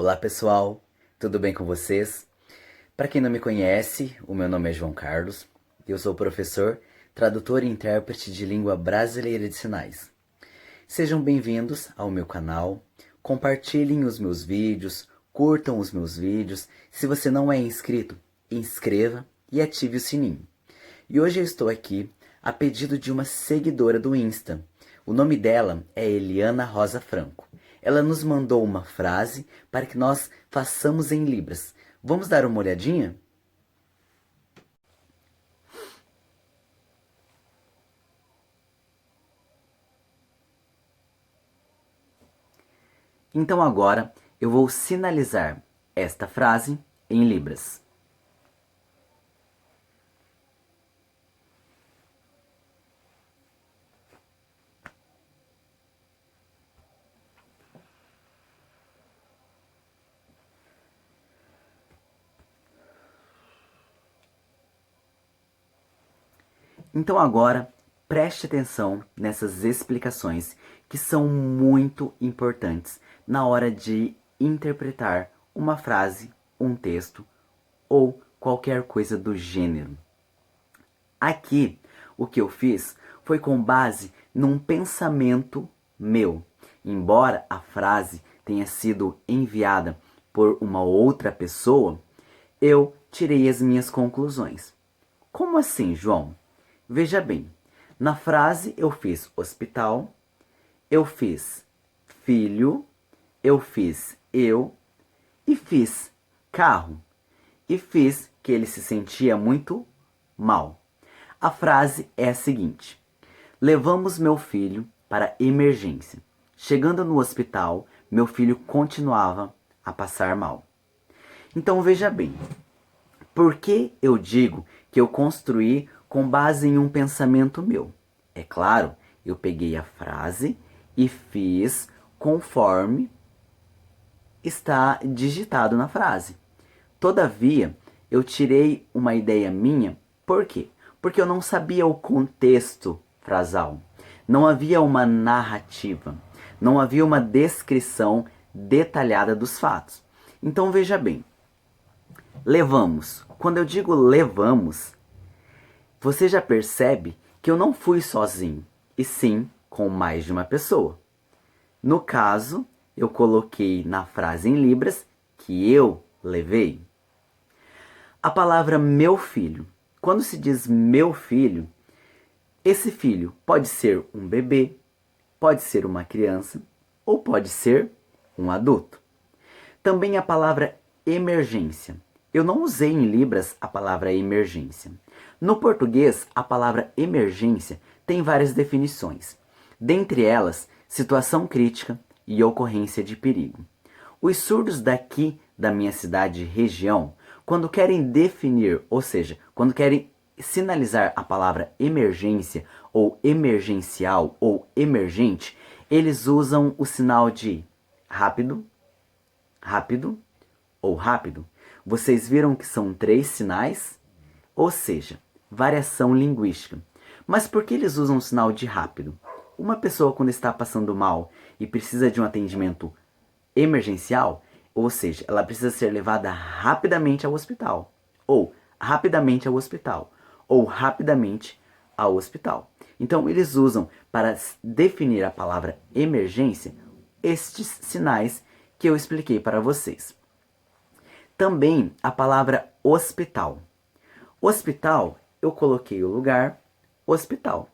Olá pessoal, tudo bem com vocês? Para quem não me conhece, o meu nome é João Carlos e eu sou professor, tradutor e intérprete de língua brasileira de sinais. Sejam bem-vindos ao meu canal, compartilhem os meus vídeos, curtam os meus vídeos. Se você não é inscrito, inscreva e ative o sininho. E hoje eu estou aqui a pedido de uma seguidora do Insta. O nome dela é Eliana Rosa Franco. Ela nos mandou uma frase para que nós façamos em Libras. Vamos dar uma olhadinha? Então agora eu vou sinalizar esta frase em Libras. Então agora preste atenção nessas explicações que são muito importantes na hora de interpretar uma frase, um texto ou qualquer coisa do gênero. Aqui, o que eu fiz foi com base num pensamento meu. Embora a frase tenha sido enviada por uma outra pessoa, eu tirei as minhas conclusões. Como assim, João? Veja bem, na frase eu fiz hospital, eu fiz filho, eu fiz eu e fiz carro. E fiz que ele se sentia muito mal. A frase é a seguinte: levamos meu filho para emergência. Chegando no hospital, meu filho continuava a passar mal. Então veja bem, por que eu digo que eu construí com base em um pensamento meu? É claro, eu peguei a frase e fiz conforme está digitado na frase. Todavia, eu tirei uma ideia minha, por quê? Porque eu não sabia o contexto frasal. Não havia uma narrativa, não havia uma descrição detalhada dos fatos. Então veja bem, levamos. Quando eu digo levamos, você já percebe que eu não fui sozinho, e sim com mais de uma pessoa. No caso, eu coloquei na frase em Libras que eu levei. A palavra meu filho. Quando se diz meu filho, esse filho pode ser um bebê, pode ser uma criança ou pode ser um adulto. Também a palavra emergência. Eu não usei em Libras a palavra emergência. No português, a palavra emergência tem várias definições. Dentre elas, situação crítica e ocorrência de perigo. Os surdos daqui da minha cidade e região, quando querem definir, ou seja, quando querem sinalizar a palavra emergência ou emergencial ou emergente, eles usam o sinal de rápido, rápido ou rápido. Vocês viram que são 3 sinais? Ou seja, variação linguística. Mas por que eles usam o sinal de rápido? Uma pessoa, quando está passando mal e precisa de um atendimento emergencial, ou seja, ela precisa ser levada rapidamente ao hospital, ou rapidamente ao hospital, ou rapidamente ao hospital. Então, eles usam para definir a palavra emergência estes sinais que eu expliquei para vocês. Também a palavra hospital. Hospital, eu coloquei o lugar hospital.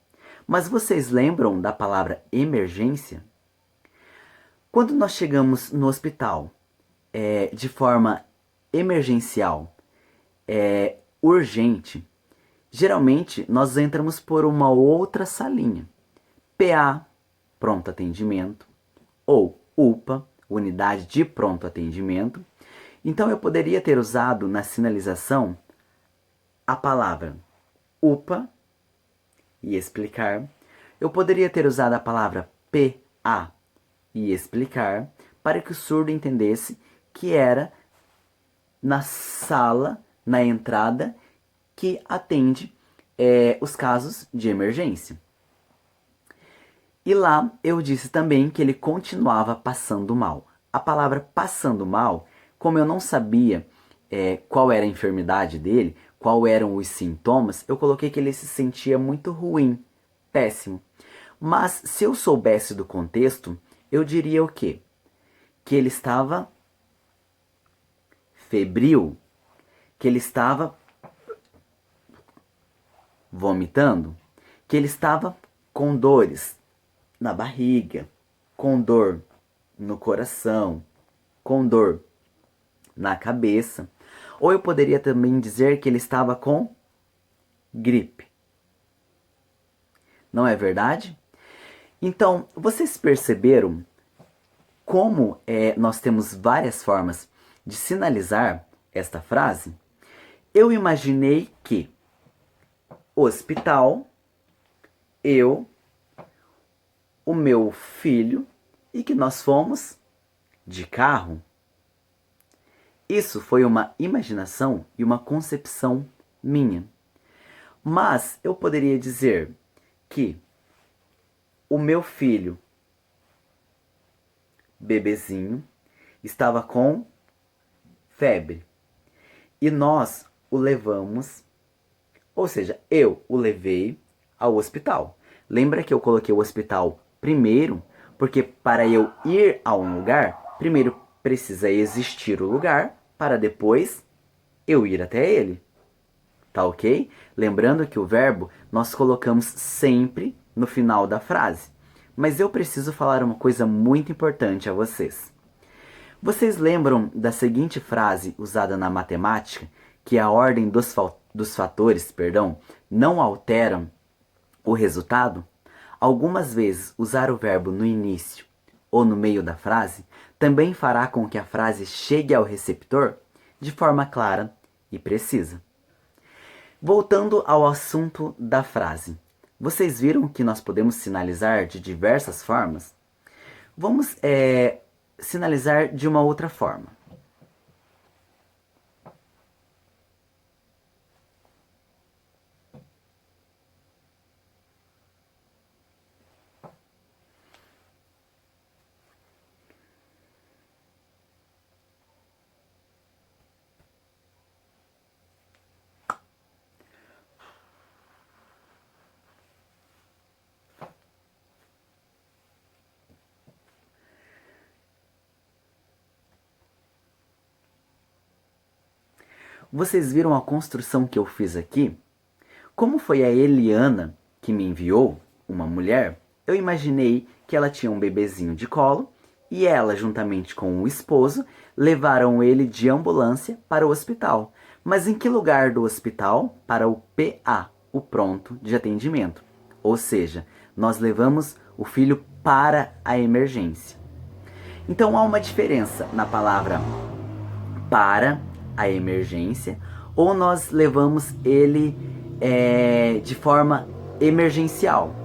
Mas vocês lembram da palavra emergência? Quando nós chegamos no hospital de forma emergencial, urgente, geralmente nós entramos por uma outra salinha. PA, pronto atendimento, ou UPA, unidade de pronto atendimento. Então eu poderia ter usado na sinalização a palavra UPA e explicar. Eu poderia ter usado a palavra PA e explicar para que o surdo entendesse que era na sala, na entrada, que atende os casos de emergência. E lá eu disse também que ele continuava passando mal. a palavra passando mal, como eu não sabia qual era a enfermidade dele, qual eram os sintomas, eu coloquei que ele se sentia muito ruim, péssimo. Mas se eu soubesse do contexto, eu diria o quê? Que ele estava febril, que ele estava vomitando, que ele estava com dores na barriga, com dor no coração, com dor na cabeça. Ou eu poderia também dizer que ele estava com gripe. Não é verdade? Então, vocês perceberam como nós temos várias formas de sinalizar esta frase? Eu imaginei que hospital, eu, o meu filho e que nós fomos de carro. Isso foi uma imaginação e uma concepção minha. Mas eu poderia dizer que o meu filho, bebezinho, estava com febre e nós o levamos, ou seja, eu o levei ao hospital. Lembra que eu coloquei o hospital primeiro, porque para eu ir a um lugar, primeiro precisa existir o lugar para depois eu ir até ele. Tá ok? Lembrando que o verbo nós colocamos sempre no final da frase. Mas eu preciso falar uma coisa muito importante a vocês. Vocês lembram da seguinte frase usada na matemática, que a ordem dos fatores, não alteram o resultado? Algumas vezes usar o verbo no início ou no meio da frase também fará com que a frase chegue ao receptor de forma clara e precisa. Voltando ao assunto da frase, vocês viram que nós podemos sinalizar de diversas formas? Vamos sinalizar de uma outra forma. Vocês viram a construção que eu fiz aqui? Como foi a Eliana que me enviou, uma mulher, eu imaginei que ela tinha um bebezinho de colo e ela, juntamente com o esposo, levaram ele de ambulância para o hospital. Mas em que lugar do hospital? Para o PA, o pronto de atendimento. Ou seja, nós levamos o filho para a emergência. Então há uma diferença na palavra para a emergência ou nós levamos ele de forma emergencial.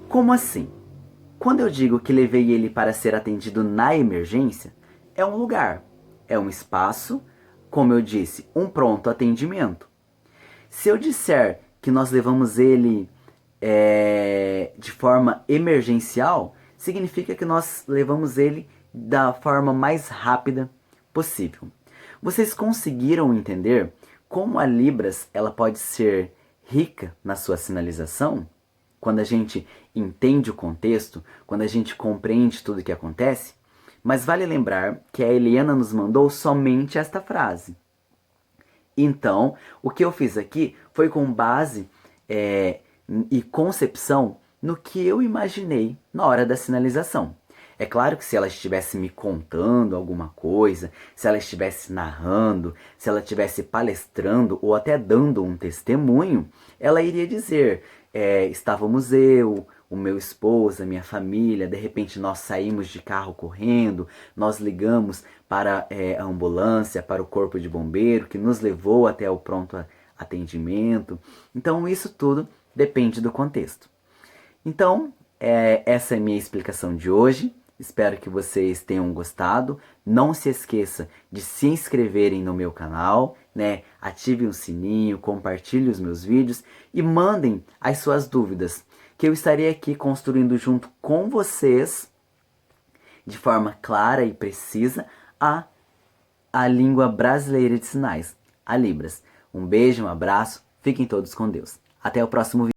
Como assim? Quando eu digo que levei ele para ser atendido na emergência, é um lugar, é um espaço, como eu disse, um pronto atendimento. Se eu disser que nós levamos ele de forma emergencial, significa que nós levamos ele da forma mais rápida possível. Vocês conseguiram entender como a Libras ela pode ser rica na sua sinalização? Quando a gente entende o contexto, quando a gente compreende tudo o que acontece? Mas vale lembrar que a Eliana nos mandou somente esta frase. Então, o que eu fiz aqui foi com base e concepção no que eu imaginei na hora da sinalização. É claro que se ela estivesse me contando alguma coisa, se ela estivesse narrando, se ela estivesse palestrando ou até dando um testemunho, ela iria dizer, estávamos eu, o meu esposo, a minha família, de repente nós saímos de carro correndo, nós ligamos para a ambulância, para o corpo de bombeiro, que nos levou até o pronto atendimento. Então isso tudo depende do contexto. Então, essa é a minha explicação de hoje. Espero que vocês tenham gostado. Não se esqueça de se inscreverem no meu canal, né? Ativem o sininho, compartilhem os meus vídeos e mandem as suas dúvidas, que eu estarei aqui construindo junto com vocês de forma clara e precisa a língua brasileira de sinais, a Libras. Um beijo, um abraço, fiquem todos com Deus. Até o próximo vídeo.